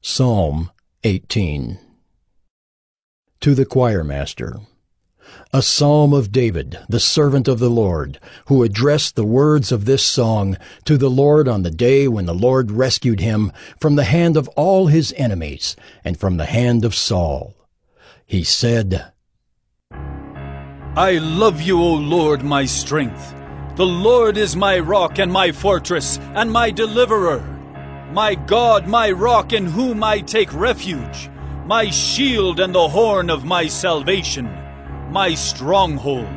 Psalm 18. To the choirmaster. A psalm of David, the servant of the Lord, who addressed the words of this song to the Lord on the day when the Lord rescued him from the hand of all his enemies and from the hand of Saul. He said, I love you, O Lord, my strength. The Lord is my rock and my fortress and my deliverer. My God, my rock in whom I take refuge, my shield and the horn of my salvation, my stronghold.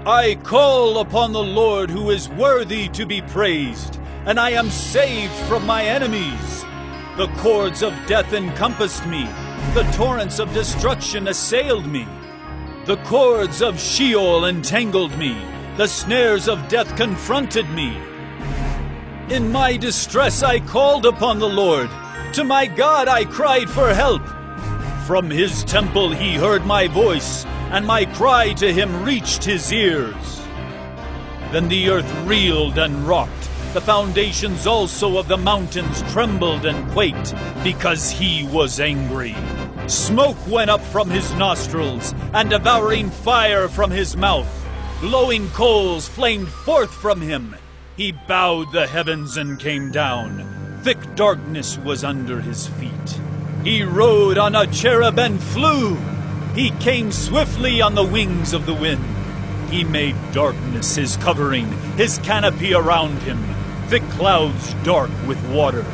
I call upon the Lord who is worthy to be praised, and I am saved from my enemies. The cords of death encompassed me, the torrents of destruction assailed me. The cords of Sheol entangled me, the snares of death confronted me. In my distress I called upon the Lord. To my God I cried for help. From his temple he heard my voice, and my cry to him reached his ears. Then the earth reeled and rocked. The foundations also of the mountains trembled and quaked, because he was angry. Smoke went up from his nostrils, and devouring fire from his mouth. Glowing coals flamed forth from him. He bowed the heavens and came down. Thick darkness was under his feet. He rode on a cherub and flew. He came swiftly on the wings of the wind. He made darkness his covering, his canopy around him, thick clouds dark with water.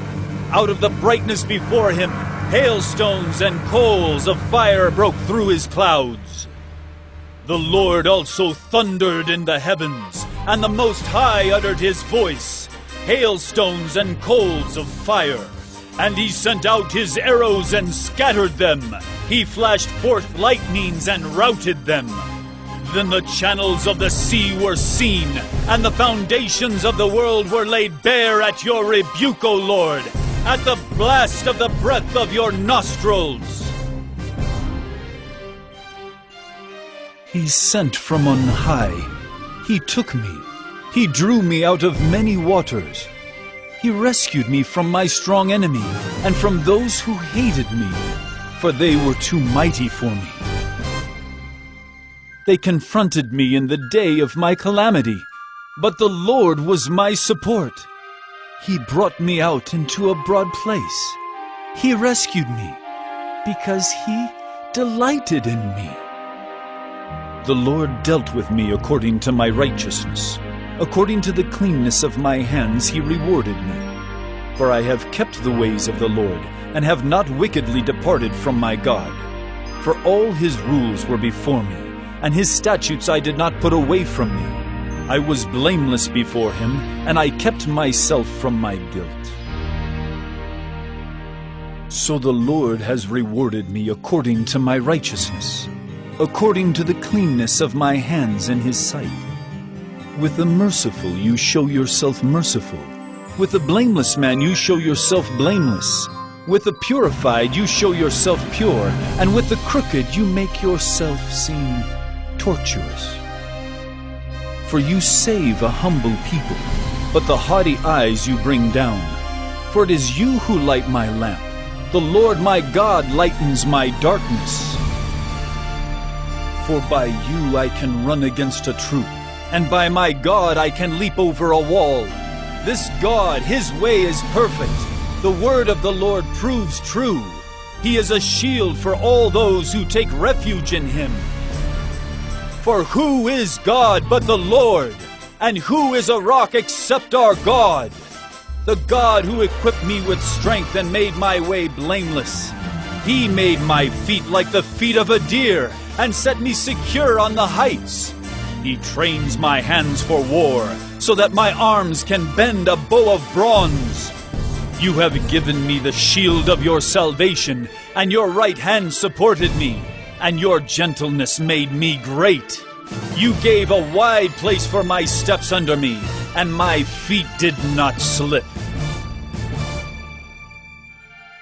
Out of the brightness before him, hailstones and coals of fire broke through his clouds. The Lord also thundered in the heavens, and the Most High uttered his voice, hailstones and coals of fire. And he sent out his arrows and scattered them. He flashed forth lightnings and routed them. Then the channels of the sea were seen, and the foundations of the world were laid bare at your rebuke, O Lord, at the blast of the breath of your nostrils. He sent from on high. He took me. He drew me out of many waters. He rescued me from my strong enemy and from those who hated me, for they were too mighty for me. They confronted me in the day of my calamity, but the Lord was my support. He brought me out into a broad place. He rescued me because he delighted in me. The Lord dealt with me according to my righteousness. According to the cleanness of my hands he rewarded me. For I have kept the ways of the Lord, and have not wickedly departed from my God. For all his rules were before me, and his statutes I did not put away from me. I was blameless before him, and I kept myself from my guilt. So the Lord has rewarded me according to my righteousness, according to the cleanness of my hands in his sight. With the merciful you show yourself merciful. With the blameless man you show yourself blameless. With the purified you show yourself pure. And with the crooked you make yourself seem tortuous. For you save a humble people, but the haughty eyes you bring down. For it is you who light my lamp. The Lord my God lightens my darkness. For by you I can run against a troop, and by my God I can leap over a wall. This God, his way is perfect. The word of the Lord proves true. He is a shield for all those who take refuge in him. For who is God but the Lord? And who is a rock except our God? The God who equipped me with strength and made my way blameless. He made my feet like the feet of a deer, and set me secure on the heights. He trains my hands for war, so that my arms can bend a bow of bronze. You have given me the shield of your salvation, and your right hand supported me, and your gentleness made me great. You gave a wide place for my steps under me, and my feet did not slip.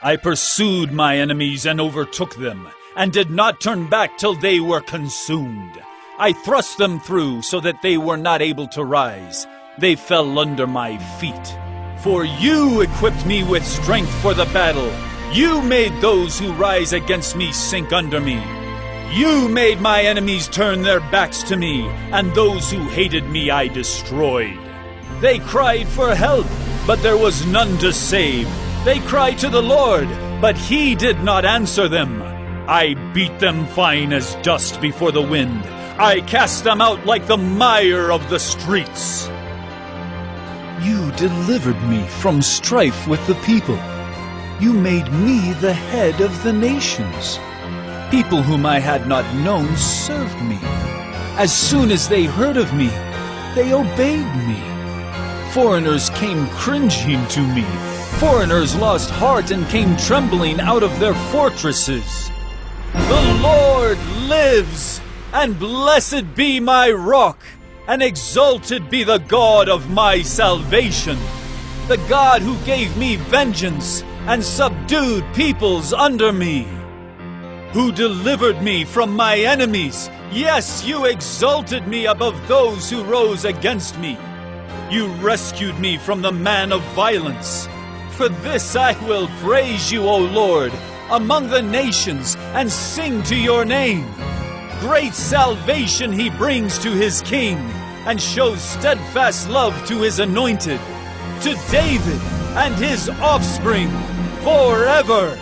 I pursued my enemies and overtook them, and did not turn back till they were consumed. I thrust them through so that they were not able to rise. They fell under my feet. For you equipped me with strength for the battle. You made those who rise against me sink under me. You made my enemies turn their backs to me, and those who hated me I destroyed. They cried for help, but there was none to save. They cried to the Lord, but he did not answer them. I beat them fine as dust before the wind. I cast them out like the mire of the streets. You delivered me from strife with the people. You made me the head of the nations. People whom I had not known served me. As soon as they heard of me, they obeyed me. Foreigners came cringing to me. Foreigners lost heart and came trembling out of their fortresses. The Lord lives, and blessed be my rock, and exalted be the God of my salvation, the God who gave me vengeance and subdued peoples under me, who delivered me from my enemies. Yes, you exalted me above those who rose against me. You rescued me from the man of violence. For this I will praise you, O Lord, among the nations, and sing to your name. Great salvation he brings to his king, and shows steadfast love to his anointed, to David and his offspring forever.